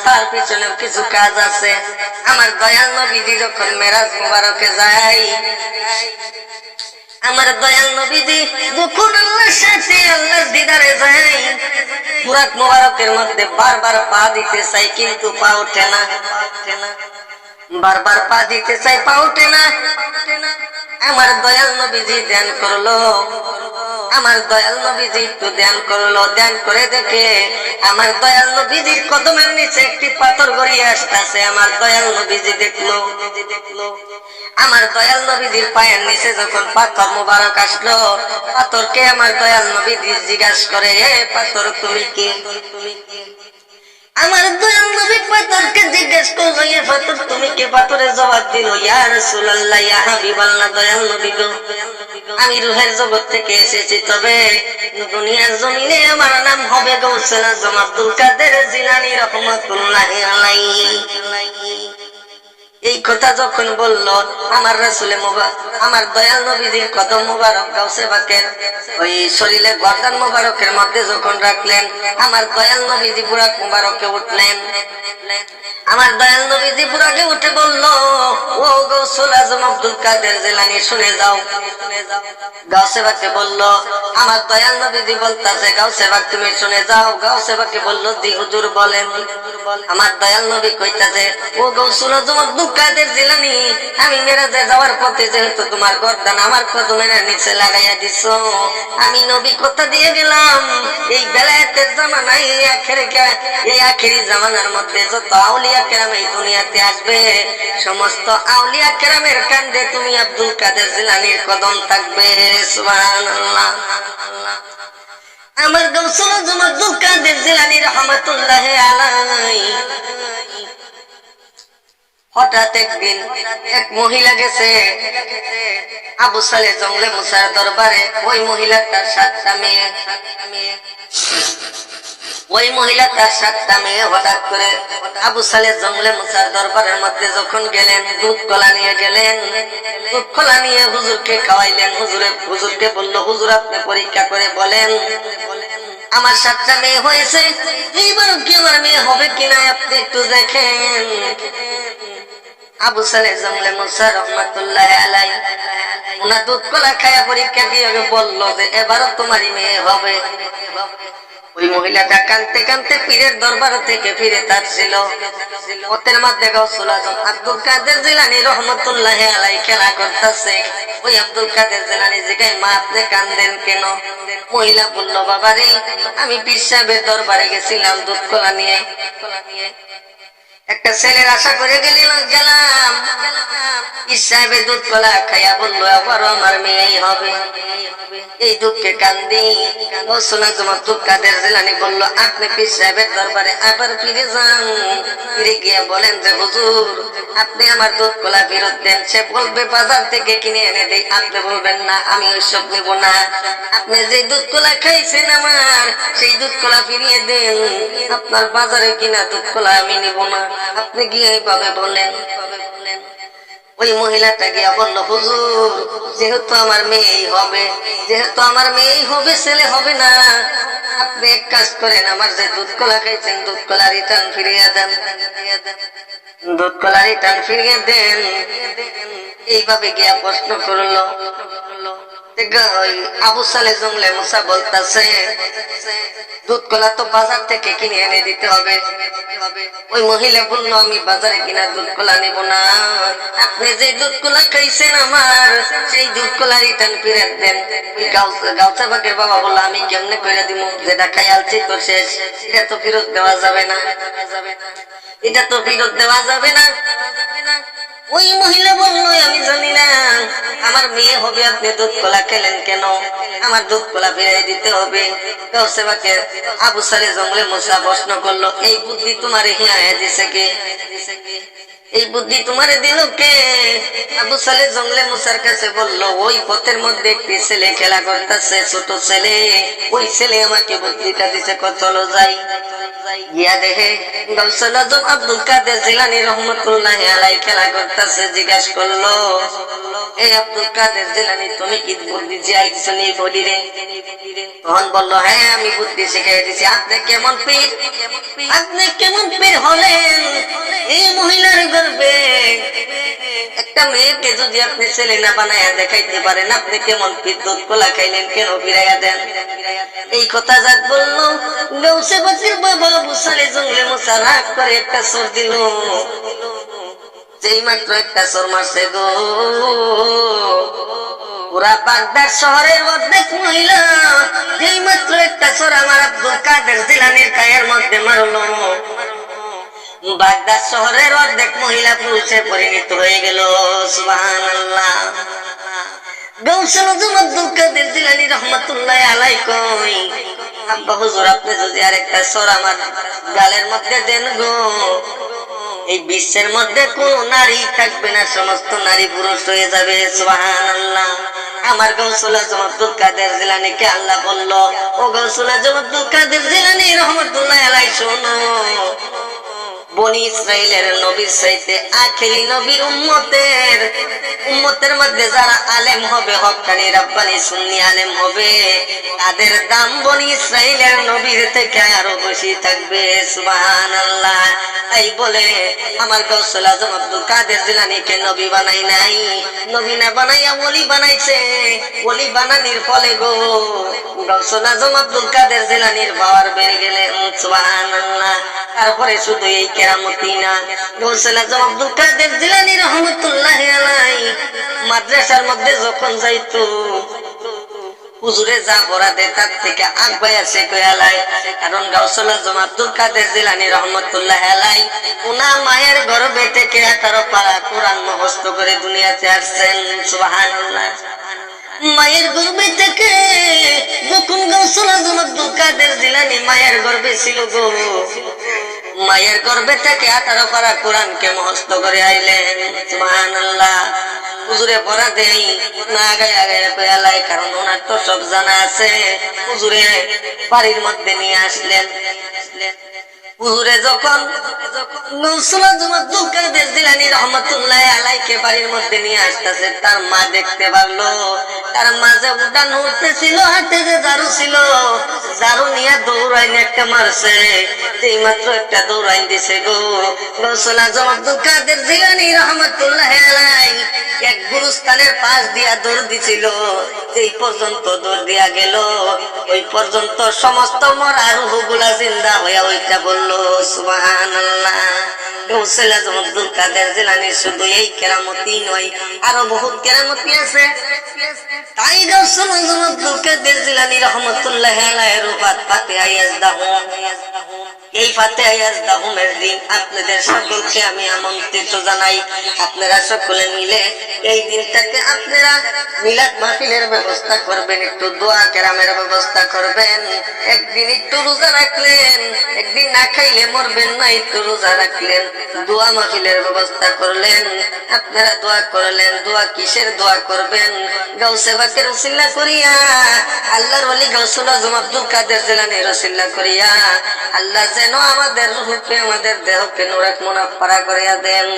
তার পিছনে কিছু কাজ আছে। আমার দয়াল নবীজি যখন মেরাজ মুবারকে যায়, আমার দয়াল নবীজি যখন আল্লাহর সাথে আল্লাহর দিদারে যায়, বুরাক মুবারকের মধ্যে বারবার পা দিতে চাই কিন্তু পা ওঠে না, বারবার পা দিতে চাই পা ওঠে না। আমার দয়াল নবীজি ধ্যান করলো, আমার দয়াল নবীজি একটু ধ্যান করলো, ধ্যান করে দেখে আমার দয়াল নবীজির কদমের নিচে একটি পাথর গড়িয়ে আসতেছে। আমার দয়াল নবীজি দেখলো, আমার দয়াল নবীজির পায়ের নিচে যখন পাথর মুবারক আসলো, পাথরকে আমার দয়াল নবীজি জিজ্ঞাসা করে, এ পাথর তুমি কি? আমার দয়াল নবী পাথরকে জিজ্ঞেস করলো, এ পাথর তুমি কে? পাথরের জবাব দিল, ইয়া রাসূলুল্লাহ, ইয়া হাবিবাল্লাহ, দয়াল নবী গো, আমি রূহের জগৎ থেকে এসেছি, তবে দুনিয়ার জমিনে আমার নাম হবে গাউসুল আজম আব্দুল কাদের জিলানী রাহমাতুল্লাহি আলাইহি। এই কথা যখন বলল, আমার রাসূলে আমার দয়াল নবীজির কদম মুবারক গাউসে পাকের ওই শরীরে গর্দান মুবারকের মধ্যে যখন রাখলেন, আমার দয়াল নবীজি বুরাক মুবারকে উঠলেন। আমার দয়াল নবীজি বুরাকে উঠে বলল, ও গাউসুল আজম আব্দুল কাদের জিলানী, শুনে যাও। গাউসে পাকে বলল, আমার দয়াল নবীজি বলতাছে, গাউসে পাক তুমি শুনে যাও। গাউসে পাকে বলল, জি হুজুর বলেন। আমার দয়াল নবী কইতাছে, ও গাউসুল আজম আব্দুল কাদের জিলানী, আমি মেরাজে যাওয়ার পথে যেহেতু তোমার গর্দান আমার কদমের নিচে লাগাইয়া দিছো, আমি নবী কথা দিয়ে গেলাম, এই বেলায়েতের জামানায় এই আখেরি জামানার মধ্যে যত আউলিয়া কেরাম এই দুনিয়াতে আসবে, সমস্ত আউলিয়া কেরামের কান্দে তুমি আব্দুল কাদের জিলানীর কদম থাকবে। সুবহানাল্লাহ। আমার গাউসুল আজম আব্দুল কাদের জিলানী রাহমাতুল্লাহি আলাইহি হঠাৎ একদিন এক মহিলা গেছে আবু সালে জঙ্গলে মুসার দরবারে। ওই মহিলা তার 7টা মেয়ে, ওই মহিলা তার 7টা মেয়ে হঠাৎ করে আবু সালে জঙ্গলে মুসার দরবারের মধ্যে যখন গেলেন, দুধ কলা নিয়ে গেলেন, দুধ কলা নিয়ে হুজুরকে খাওয়াইলেন। হুজুরকে বলল, হুজুর আপনি পরীক্ষা করে বলেন আমার 7টা মেয়ে হয়েছে, এইবার কি আমার মেয়ে হবে কিনা আপনি একটু দেখেন। আবু সালে জঙ্গলে মুসা রহমাতুল্লাহি আলাইহি ওনার দুধ কলা খায়া পরীক্ষা দিয়ে বলল যে এবারও তোমারই মেয়ে হবে। ওই মহিলাটা কানতে কানতে পীরের দরবার থেকে ফিরে তারছিল। ওদের মধ্যে গাউসুল আজম আব্দুল কাদের জিলানী রহমাতুল্লাহি আলাইহি খেলা করতেছে। ওই আব্দুল কাদের জিলানী জিগায়, মা আপনি কান্দেন কেন? মহিলা বলল, বাবা রে, আমি পীর সাহেবের দরবারে গেছিলাম দুধ কলা নিয়ে, একটা ছেলের আশা করে গেলাম, পীর সাহেবের দুধ কলা খাইয়া বললো আবার আমার মেয়েই হবে। এই দুঃখে কান্দি গাউসুল আজম আব্দুল কাদের জিলানী বলল, আপনি পীর সাহেবের দরবারে আবার ফিরে যান, ফিরে গিয়ে বলেন যে হুজুর আপনি আমার দুধ কলা ফেরত দেন। সে বলবে বাজার থেকে কিনে এনে দেই। আপনি বলবেন না আমি ওইসব নেব না, আপনি যে দুধ কলা খাইছেন আমার সেই দুধ কলা ফিরিয়ে দেন, আপনার বাজারে কিনা দুধ কলা আমি নিব না। আপনি গিয়ে এইভাবে বলেন। ওই মহিলাটা গিয়া বলল, হুজুর যেহেতু আমার মেয়েই হবে, যেহেতু আমার মেয়েই হবে, ছেলে হবে না, আপনি এক কাজ করেন, আমার যে দুধ কলা খাইছেন দুধ কলা রিটার্ন ফিরিয়ে দেন, দুধ কলা রিটার্ন ফিরিয়ে দেন। এইভাবে গিয়া প্রশ্ন করলো। আবু সালে জঙ্গলে মুসা বলতাছে, দুধ কলা তো বাজার থেকে কিনে এনে দিতে হবে। ওই মহিলা বলল, আমি বাজারে কিনা দুধ কলা নিব না, আপনি যে দুধ কলা খাইছেন আমার সেই দুধ কলা রিটার্ন ফিরত দেন। গাউসে পাকের বাবা বললো, আমি কেমনে করে দিব? যেটা খাই আলছি তো শেষ, এটা তো ফেরত দেওয়া যাবে না, এটা তো ফেরত দেওয়া যাবে না। ওই মহিলা বললো, আমি জানি না আমার মেয়ে হবে, আপনি দুধ কলা খেলেন কেন? আমার দুধ কলা ফিরিয়ে দিতে হবে। গাউসে পাকের আবু সালে জঙ্গলে মুসা প্রশ্ন করলো, এই বুদ্ধি তোমার হিয়া দিছে কে? এই বুদ্ধি তোমারে দিল কে? আবু সালে জঙ্গলে মুসার কাছে বলল, ওই পথের মধ্যে একটি ছেলে খেলা করতেছে, ছোট ছেলে, ওই ছেলে আমাকে বুদ্ধিটা দিছে, চলো যাই। গিয়া দেখে গাউসুল আজম আব্দুল কাদের জিলানী রহমতুল্লাহি আলাইহি খেলা করতেছে। জিজ্ঞাসা করলো, এই আব্দুল কাদের জিলানী, তুমি কি বুদ্ধি শিখাইছো নি বলিরে? তখন বললো, হ্যাঁ আমি বুদ্ধি শিখাই দিছি। আপনি কেমন পীর? আপনি কেমন পীর হলেন? এই মহিলার গর্ভে একটা মেয়েকে যদি আপনি ছেলে না বানায়া দেখাইতে পারেন, আপনি কেমন পীর? দুধ কলা খাইলেন, কেন ফিরাইয়া দেন? এই কথা যাক বললো, গাউসে বাতির বাবা আবু সালে জঙ্গলে মুসা রাগ করে একটা সর দিল। যেই মাত্র একটা সর মারছে গো, পুরা বাগদাদ শহরের অর্ধেক মহিলা, যেই মাত্র একটা সর আমার আব্দুল কাদের জিলানীর গায়ের মধ্যে মারলো, বাগদাদ শহরের অর্ধেক মহিলা পুরুষে পরিণত হয়ে গেল। সুবহানাল্লাহ। গাউসুল আজম আব্দুল কাদের জিলানী রহমাতুল্লাহি আলাইহি কই, আব্বা হুজুর আপনি যদি আরেকটা সর আমার গালের মধ্যে দেন গো, এই বিশ্বের মধ্যে কোন নারী থাকবে না, সমস্ত নারী পুরুষ হয়ে যাবে। সুবহানাল্লাহ। আমার গাউসুল আজম আব্দুল কাদের জিলানীকে আল্লাহ বলল, ও গাউসুল আজম আব্দুল কাদের জিলানী রহমাতুল্লাহি আলাইহি শোনো, বনি ইসরাইলের নবীর চাইতে আখেরি নবীর উম্মতের মধ্যে যারা আলেম হবে, হক্কানি রাব্বানি সুন্নি আলেম হবে, তাদের দাম বনি ইসরাইলের নবীর থেকে আরো বেশি থাকবে। সুবহানাল্লাহ। তাই বলে আমার গাউসুল আজম আব্দুল কাদের জিলানীকে নবী বানাই নাই, নবী না বানাইয়া ওলি বানাইছে। ওলি বানানির ফলে গো গাউসুল আজম আব্দুল কাদের জিলানীর পাওয়ার বেড়ে গেলেন। সুবহানাল্লাহ। তারপরে শুধু এই কেরামতি না, গাউসুল আজম আব্দুল কাদের জিলানী রহমাতুল্লাহি আলাইহি মাদ্রাসার মধ্যে যখন যাইতো, হুজুরে যা পড়া দেয় তার থেকে আগবাইয়া সে কয়ালায়। কারণ গাউসুল আজম আব্দুল কাদের জিলানী রহমাতুল্লাহি আলাইহি উনার মায়ের গর্ভে থেকে 18 পারা কোরআন মুখস্থ করে দুনিয়াতে আসছেন। সুবহানাল্লাহ। মায়ের গর্ভে থেকে যখন গাউসুল আজম আব্দুল কাদের জিলানী মায়ের গর্ভে ছিল গো, মায়ের গর্ভে থেকে 18 পারা কোরআনকে মুখস্থ করে আইলেন। সুবহানাল্লাহ। হুজুরে পড়া দেই না গায়া গায়া কয়ালাই, কারণ ওনার তো সব জানা আছে। হুজুরে বাড়ির মধ্যে নিয়ে আসলেন। হুজুরে যখন গাউসুল আজম আব্দুল কাদের জিলানী রহমাতুল্লাহি আলাইহিকে বাড়ির মধ্যে নিয়ে আসতেছে, তার মা দেখতে পারলো তার মাঝে উঠান উঠতেছিল, হাতে যে ঝাড়ু ছিল, ঝাড়ু নিয়ে দৌড়াইন একটা মারছে। যেই মাত্র একটা দৌড়াইন দিছে গো, গাউসুল আজম আব্দুল কাদের জিলানী রহমাতুল্লাহি আলাইহি এক গুরুস্থানের পাশ দিয়া দৌড় দিছিল। যেই পর্যন্ত দৌড় দিয়া গেল, ওই পর্যন্ত সমস্ত মরা রূহগুলা জিন্দা হইয়া ওইটা বলল সুবহানাল্লাহ। গাউসুল আজম আব্দুল কাদের জিলানী শুধু এই কেরামতি নয়, আরো বহুত কেরামতি আছে। তাই গাউসুল আজম আব্দুল কাদের জিলানী রহমাতুল্লাহি আলাইহির রূপাত ফাতিহা ইয়াজদাহুম, এই ফাতিহা ইয়াজদাহুমের দিন আপনাদের সকলকে আমি আমন্ত্রিত জানাই। আপনারা সকলে মিলে এই দিনটাকে আপনারা মিলাদ মাহফিলের ব্যবস্থা করবেন, একটু দোয়া কেরামের ব্যবস্থা করবেন। একদিন একটু রোজা রাখলেন, একদিন না খাইলে মরবেন না, একটু রোজা রাখলেন, দোয়া মাহফিলের ব্যবস্থা করলেন, আপনারা দোয়া করলেন। দোয়া কিসের দোয়া করবেন? গাউসে বাকের উসিলা করিয়া, আল্লাহর ওলি গাউসুল আজম আব্দুল কাদের জিলানীর উসিলা করিয়া আল্লাহ যেন আমাদের রূহকে, আমাদের দেহকে নুরাক মুনাফফারা করিয়া দেন।